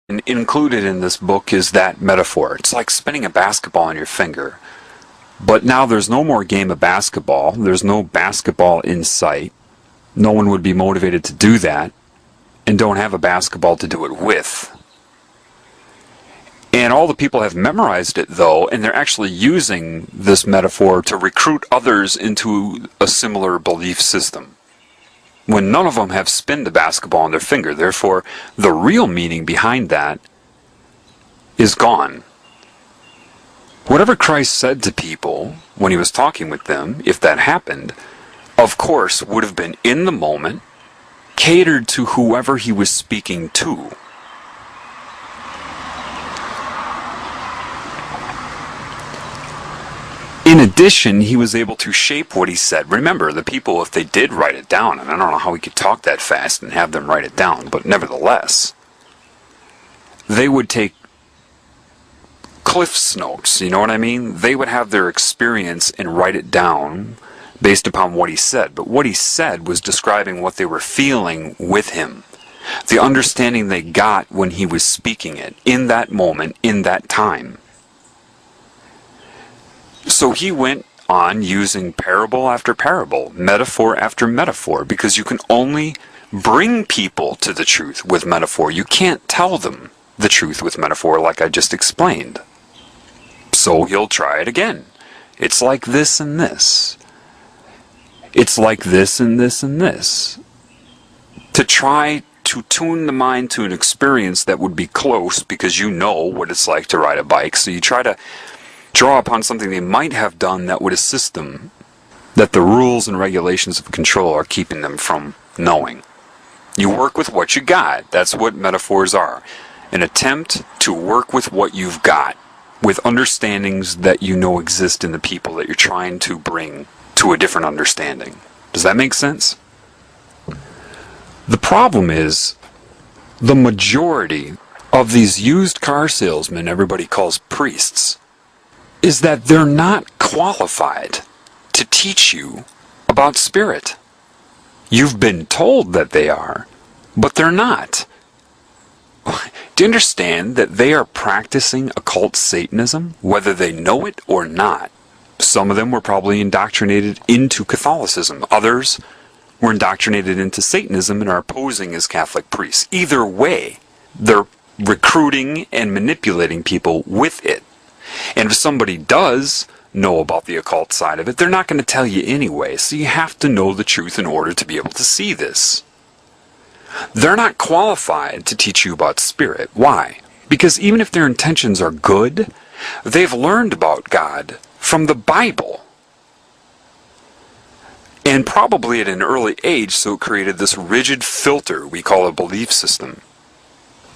And included in this book is that metaphor. It's like spinning a basketball on your finger. But now there's no more game of basketball. There's no basketball in sight. No one would be motivated to do that and don't have a basketball to do it with. And all the people have memorized it, though, and they're actually using this metaphor to recruit others into a similar belief system, when none of them have spinned a basketball on their finger. Therefore, the real meaning behind that is gone. Whatever Christ said to people when he was talking with them, if that happened, of course, would have been in the moment, catered to whoever he was speaking to. In addition, he was able to shape what he said. Remember, the people, if they did write it down, and I don't know how he could talk that fast and have them write it down, but nevertheless, they would take Cliff's notes, you know what I mean? They would have their experience and write it down based upon what he said. But what he said was describing what they were feeling with him. The understanding they got when he was speaking it, in that moment, in that time. So he went on using parable after parable, metaphor after metaphor, because you can only bring people to the truth with metaphor. You can't tell them the truth with metaphor like I just explained. So he'll try it again. It's like this and this. It's like this and this and this. To try to tune the mind to an experience that would be close, because you know what it's like to ride a bike, so you try to draw upon something they might have done that would assist them, that the rules and regulations of control are keeping them from knowing. You work with what you got. That's what metaphors are. An attempt to work with what you've got, with understandings that you know exist in the people that you're trying to bring to a different understanding. Does that make sense? The problem is, the majority of these used car salesmen everybody calls priests, is that they're not qualified to teach you about spirit. You've been told that they are, but they're not. Do you understand that they are practicing occult Satanism, whether they know it or not? Some of them were probably indoctrinated into Catholicism. Others were indoctrinated into Satanism and are posing as Catholic priests. Either way, they're recruiting and manipulating people with it. And if somebody does know about the occult side of it, they're not going to tell you anyway, so you have to know the truth in order to be able to see this. They're not qualified to teach you about spirit. Why? Because even if their intentions are good, they've learned about God from the Bible. And probably at an early age, so it created this rigid filter we call a belief system,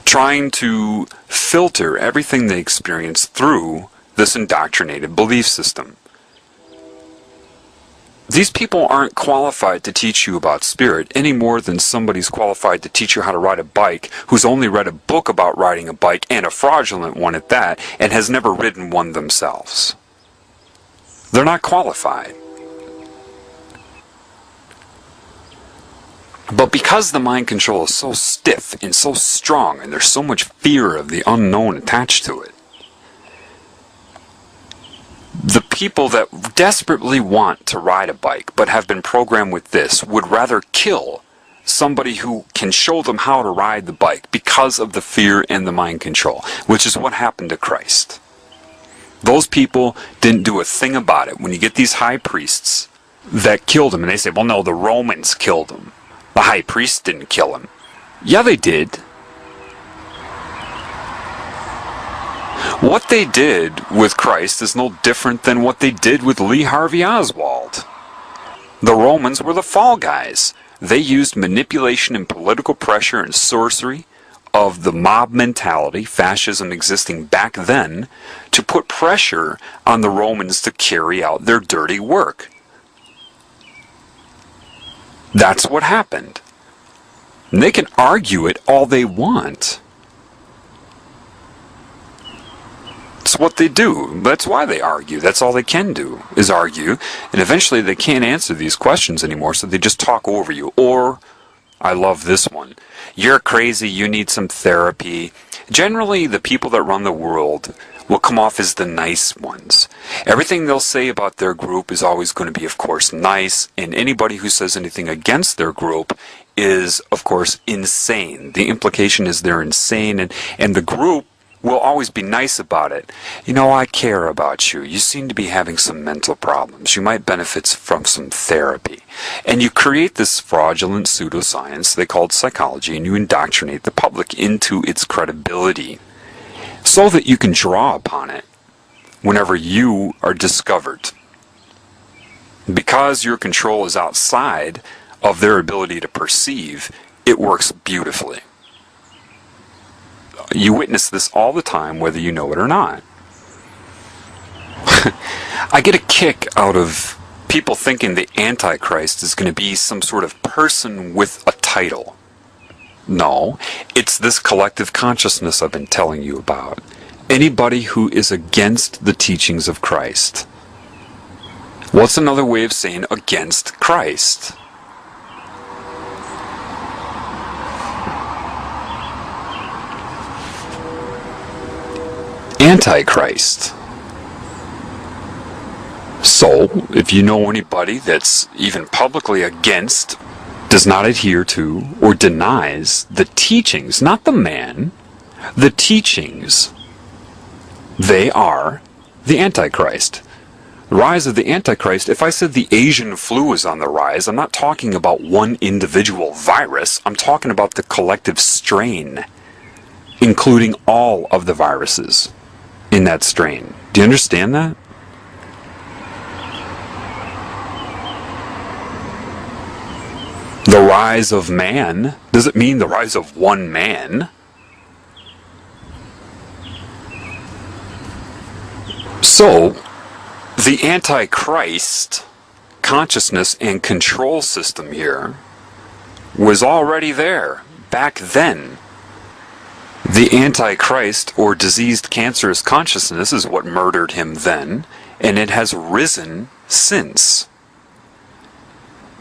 trying to filter everything they experience through this indoctrinated belief system. These people aren't qualified to teach you about spirit any more than somebody's qualified to teach you how to ride a bike who's only read a book about riding a bike, and a fraudulent one at that, and has never ridden one themselves. They're not qualified. But because the mind control is so stiff and so strong, and there's so much fear of the unknown attached to it, the people that desperately want to ride a bike but have been programmed with this would rather kill somebody who can show them how to ride the bike because of the fear and the mind control, which is what happened to Christ. Those people didn't do a thing about it. When you get these high priests that killed him, and they say, well, no, the Romans killed him. The high priest didn't kill him. Yeah, they did. What they did with Christ is no different than what they did with Lee Harvey Oswald. The Romans were the fall guys. They used manipulation and political pressure and sorcery of the mob mentality, fascism existing back then, to put pressure on the Romans to carry out their dirty work. That's what happened. And they can argue it all they want. It's what they do. That's why they argue. That's all they can do, is argue. And eventually they can't answer these questions anymore, so they just talk over you. Or, I love this one, you're crazy, you need some therapy, Generally, the people that run the world will come off as the nice ones. Everything they'll say about their group is always going to be, of course, nice, and anybody who says anything against their group is, of course, insane. The implication is they're insane, and the group will always be nice about it. You know, I care about you. You seem to be having some mental problems. You might benefit from some therapy. And you create this fraudulent pseudoscience they call psychology, and you indoctrinate the public into its credibility so that you can draw upon it whenever you are discovered. Because your control is outside of their ability to perceive, it works beautifully. You witness this all the time, whether you know it or not. I get a kick out of people thinking the Antichrist is going to be some sort of person with a title. No, it's this collective consciousness I've been telling you about. Anybody who is against the teachings of Christ. What's another way of saying against Christ? Antichrist. So, if you know anybody that's even publicly against, does not adhere to, or denies the teachings, not the man, the teachings, they are the Antichrist. The rise of the Antichrist, if I said the Asian flu is on the rise, I'm not talking about one individual virus, I'm talking about the collective strain, including all of the viruses in that strain. Do you understand that? The rise of man, does it mean the rise of one man? So, the Antichrist consciousness and control system here was already there back then. The Antichrist, or diseased cancerous consciousness, is what murdered him then, and it has risen since.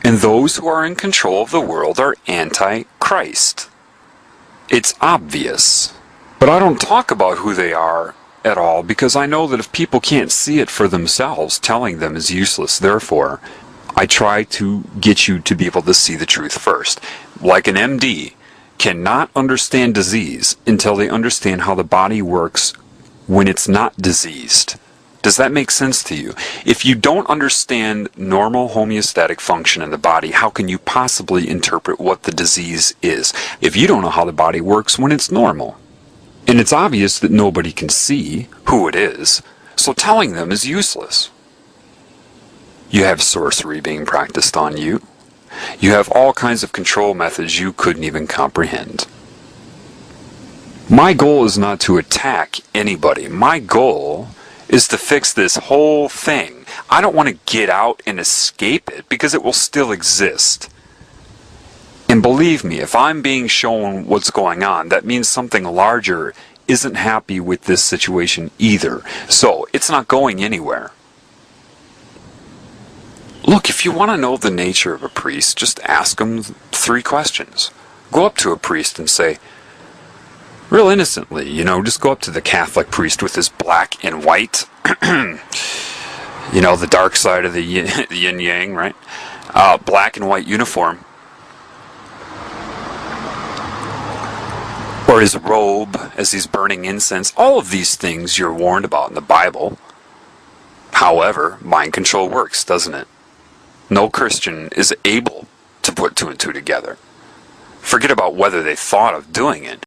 And those who are in control of the world are Antichrist. It's obvious. But I don't talk about who they are at all, because I know that if people can't see it for themselves, telling them is useless. Therefore, I try to get you to be able to see the truth first. Like an MD cannot understand disease until they understand how the body works when it's not diseased. Does that make sense to you? If you don't understand normal homeostatic function in the body, how can you possibly interpret what the disease is if you don't know how the body works when it's normal? And it's obvious that nobody can see who it is, so telling them is useless. You have sorcery being practiced on you. You have all kinds of control methods you couldn't even comprehend. My goal is not to attack anybody. My goal is to fix this whole thing. I don't want to get out and escape it, because it will still exist. And believe me, if I'm being shown what's going on, that means something larger isn't happy with this situation either. So, it's not going anywhere. Look, if you want to know the nature of a priest, just ask him 3 questions. Go up to a priest and say, real innocently, just go up to the Catholic priest with his black and white, the dark side of the yin-yang, right? Black and white uniform. Or his robe as he's burning incense. All of these things you're warned about in the Bible. However, mind control works, doesn't it? No Christian is able to put 2 and 2 together. Forget about whether they thought of doing it.